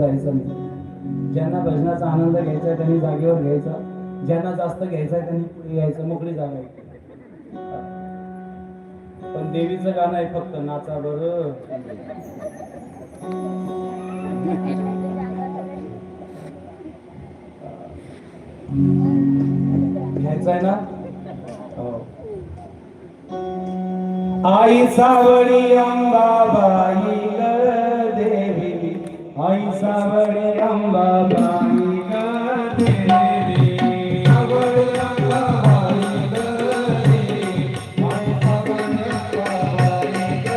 जायचं नाही. ज्यांना भजनाचा आनंद घ्यायचा त्यांनी जागेवर घ्यायचा, ज्यांना जास्त घ्यायचा त्यांनी पुढे यायचं, मोकळी जागा आहे. पण देवीचं गाणं आहे फक्त नाचा बरं. घ्यायचं आहे ना. हो. आई सावळी अंबाबाई ग देवी, आई सावळी अंबाबाई ग देवी, सावळी अंबाबाई ग देवी, आई सावळी अंबाबाई ग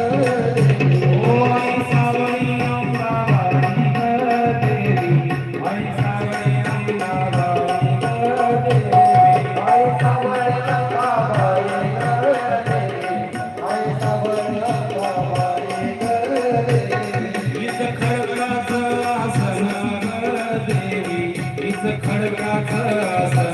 देवी, ओ आई सावळी अंबाबाई ग देवी, आई सावळी अंबाबाई ग देवी, आई सावळी अंबाबाई ग देवी, आई सावळी अंबाबाई ग देवी, इथं खडकाचं आसन ग देवी, इथं खडकाचं आसन